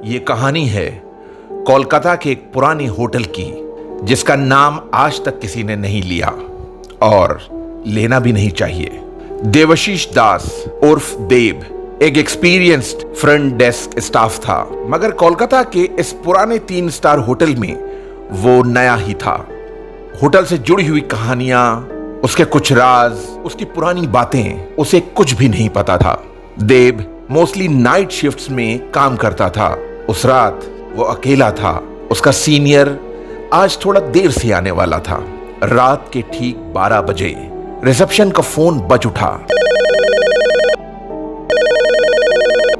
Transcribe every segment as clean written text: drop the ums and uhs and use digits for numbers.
ये कहानी है कोलकाता के एक पुराने होटल की, जिसका नाम आज तक किसी ने नहीं लिया और लेना भी नहीं चाहिए। देवाशीष दास उर्फ देव एक एक्सपीरियंस्ड फ्रंट डेस्क स्टाफ था, मगर कोलकाता के इस पुराने 3 स्टार होटल में वो नया ही था। होटल से जुड़ी हुई कहानियां, उसके कुछ राज, उसकी पुरानी बातें उसे कुछ भी नहीं पता था। देव मोस्टली नाइट शिफ्ट्स में काम करता था। उस रात वो अकेला था। उसका सीनियर आज थोड़ा देर से आने वाला था। रात के ठीक 12 बजे रिसेप्शन का फोन बज उठा।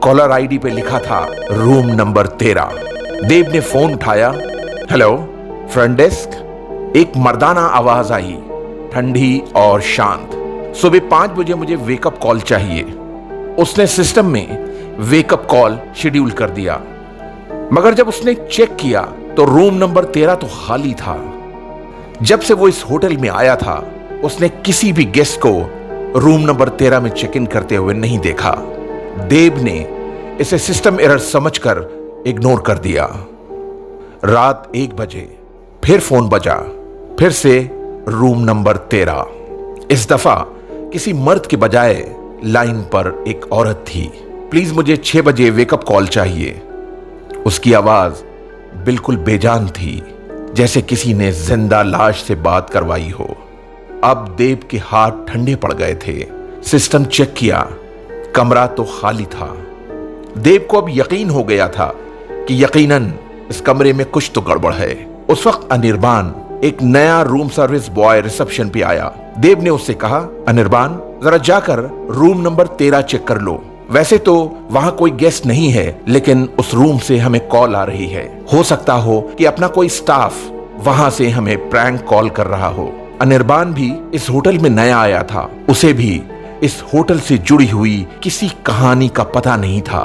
कॉलर आईडी पे लिखा था रूम नंबर 13। देव ने फोन उठाया। Hello, front desk. एक मर्दाना आवाज आई, ठंडी और शांत। सुबह 5 बजे मुझे वेकअप कॉल चाहिए। उसने सिस्टम में वेकअप कॉल शेड्यूल कर दिया, मगर जब उसने चेक किया तो रूम नंबर 13 तो खाली था। जब से वो इस होटल में आया था, उसने किसी भी गेस्ट को रूम नंबर 13 में चेक इन करते हुए नहीं देखा। देव ने इसे सिस्टम एरर समझकर इग्नोर कर दिया। रात 1 बजे फिर फोन बजा, फिर से रूम नंबर 13। इस दफा किसी मर्द के बजाय लाइन पर एक औरत थी। प्लीज मुझे 6 बजे वेकअप कॉल चाहिए। उसकी आवाज बिल्कुल बेजान थी, जैसे किसी ने जिंदा लाश से बात करवाई हो। अब देव के हाथ ठंडे पड़ गए थे। सिस्टम चेक किया, कमरा तो खाली था। देव को अब यकीन हो गया था कि यकीनन इस कमरे में कुछ तो गड़बड़ है। उस वक्त अनिर्बान, एक नया रूम सर्विस बॉय, रिसेप्शन पे आया। देव ने उससे कहा, अनिर्बान, जरा जाकर रूम नंबर 13 चेक कर लो। वैसे तो वहां कोई गेस्ट नहीं है, लेकिन उस रूम से हमें कॉल आ रही है। हो सकता हो कि अपना कोई स्टाफ वहां से हमें प्रैंक कॉल कर रहा हो। अनिर्बान भी इस होटल में नया आया था। उसे भी इस होटल से जुड़ी हुई किसी कहानी का पता नहीं था।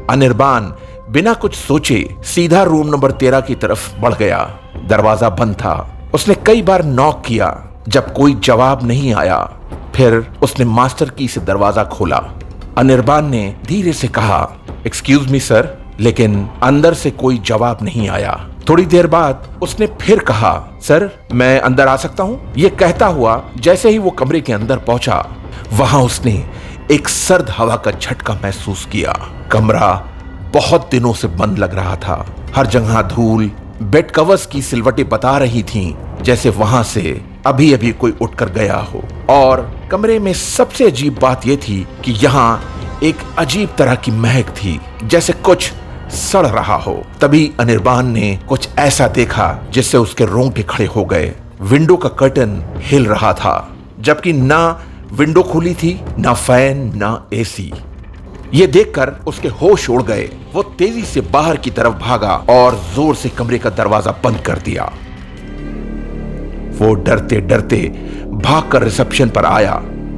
अनिर्बान बिना कुछ सोचे सीधा रूम नंबर 13 की तरफ बढ़ गया। दरवाजा बंद था। उसने कई बार नॉक किया। जब कोई जवाब नहीं आया, फिर उसने मास्टर की से दरवाजा खोला। अनिर्बान ने धीरे से कहा, एक्सक्यूज मी सर, लेकिन अंदर से कोई जवाब नहीं आया। थोड़ी देर बाद उसने फिर कहा, सर, मैं अंदर आ सकता हूं? यह कहता हुआ जैसे ही वो कमरे के अंदर पहुंचा, वहां उसने एक सर्द हवा का झटका महसूस किया। कमरा बहुत दिनों से बंद लग रहा था। हर जगह धूल, बेड कवर्स की सिलवटें बता रही थीं जैसे वहां से अभी अभी कोई उठकर गया हो। और कमरे में सबसे अजीब बात यह थी कि यहाँ एक अजीब तरह की महक थी, जैसे कुछ सड़ रहा हो। तभी अनिर्बान ने कुछ ऐसा देखा जिससे उसके रोंगटे खड़े हो गए। विंडो का कर्टन हिल रहा था, जबकि ना विंडो खुली थी, ना फैन, ना एसी। ये देखकर उसके होश उड़ गए। वो तेजी से बाहर की तरफ भागा और जोर से कमरे का दरवाजा बंद कर दिया। वो डरते डरते भागकर रिसेप्शन पर आया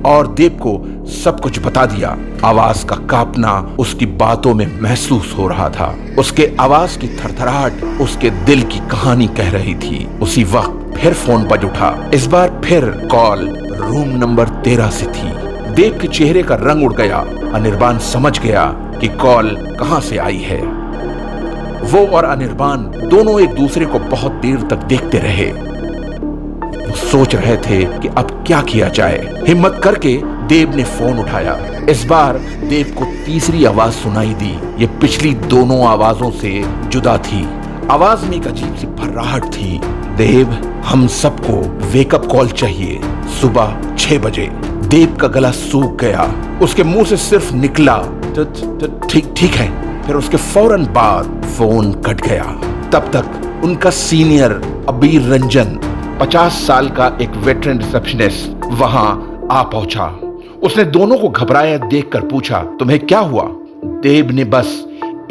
और देव को सब कुछ बता दिया। आवाज का कांपना उसकी बातों में महसूस हो रहा था। उसके आवाज की थरथराहट उसके दिल की कहानी कह रही थी। उसी वक्त फिर फोन बज उठा। इस बार फिर कॉल रूम नंबर 13 से थी। देव के चेहरे का रंग उड़ गया। अनिर्बान समझ गया कि कॉल कहां से आई है। वो और अनिर्बान दोनों एक दूसरे को बहुत देर तक देखते रहे। वो सोच रहे थे कि अब क्या किया जाए। हिम्मत करके देव ने फोन उठाया। इस बार देव को तीसरी आवाज सुनाई दी। ये पिछली दोनों आवाजों से जुदा थी। आवाज में एक अजीब सी भर्राहट थी। देव, हम सबको वेकअप कॉल चाहिए सुबह 6 बजे। देव का गला सूख गया। उसके मुंह से सिर्फ निकला, ठीक है। फिर उसके फौरन बाद फोन कट गया। तब तक उनका सीनियर अबीर रंजन, 50 साल का एक वेटरन रिसेप्शनिस्ट, वहां आ पहुंचा। उसने दोनों को घबराया देखकर पूछा, तुम्हें क्या हुआ? देव ने बस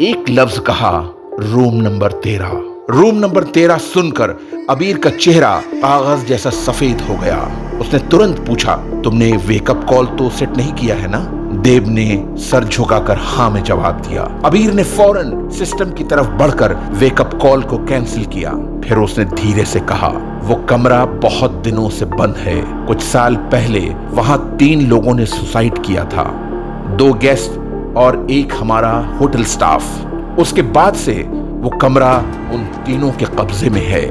एक लफ्ज कहा, रूम नंबर 13। रूम नंबर 13 सुनकर अबीर का चेहरा कागज जैसा सफेद हो गया। उसने तुरंत पूछा, तुमने वेकअप कॉल तो सेट नहीं किया है ना? देव ने सर झुकाकर हाँ में जवाब दिया। अबीर ने फौरन सिस्टम की तरफ बढ़कर वेकअप कॉल को कैंसिल किया। फिर उसने धीरे से कहा, वो कमरा बहुत दिनों से बंद है। कुछ साल पहले वहां 3 लोगों ने सुसाइड किया था, 2 गेस्ट और एक हमारा होटल स्टाफ। उसके बाद से वो कमरा उन तीनों के कब्जे में है।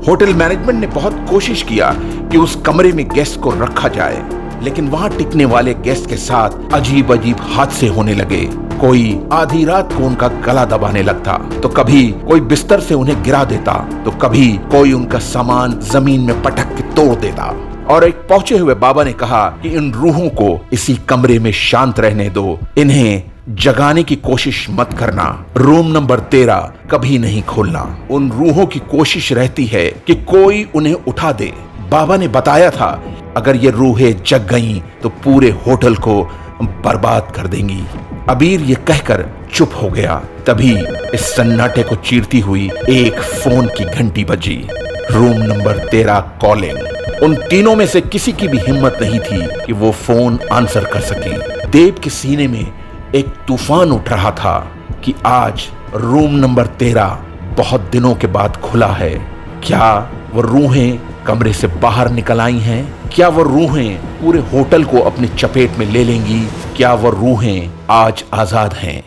होटल मैनेजमेंट ने बहुत कोशिश किया कि उस कमरे में गेस्ट को रखा जाए, लेकिन वहां टिकने वाले गेस्ट के साथ अजीब अजीब हादसे होने लगे। कोई आधी रात को उनका गला दबाने लगता, तो कभी कोई बिस्तर से उन्हें गिरा देता, तो कभी कोई उनका सामान जमीन में पटक के तोड़ देता। और एक पहुंचे हुए बाबा ने कहा कि इन रूहों को इसी कमरे में शांत रहने दो, इन्हें जगाने की कोशिश मत करना, रूम नंबर 13 कभी नहीं खोलना। उन रूहों की कोशिश रहती है कि कोई उन्हें उठा दे। बाबा ने बताया था अगर ये रूहें जग गईं तो पूरे होटल को बर्बाद कर देंगी। अबीर ये कहकर चुप हो गया। तभी इस सन्नाटे को चीरती हुई एक फोन की घंटी बजी। Room number 13 calling. उन तीनों में से किसी की भी हिम्मत नहीं थी कि वो फोन आंसर कर सके। देव के सीने में एक तूफान उठ रहा था कि आज रूम नंबर 13 बहुत दिनों के बाद खुला है। क्या वो रूहें कमरे से बाहर निकल आई हैं? क्या वो रूहें पूरे होटल को अपनी चपेट में ले लेंगी? क्या वो रूहें आज आजाद हैं?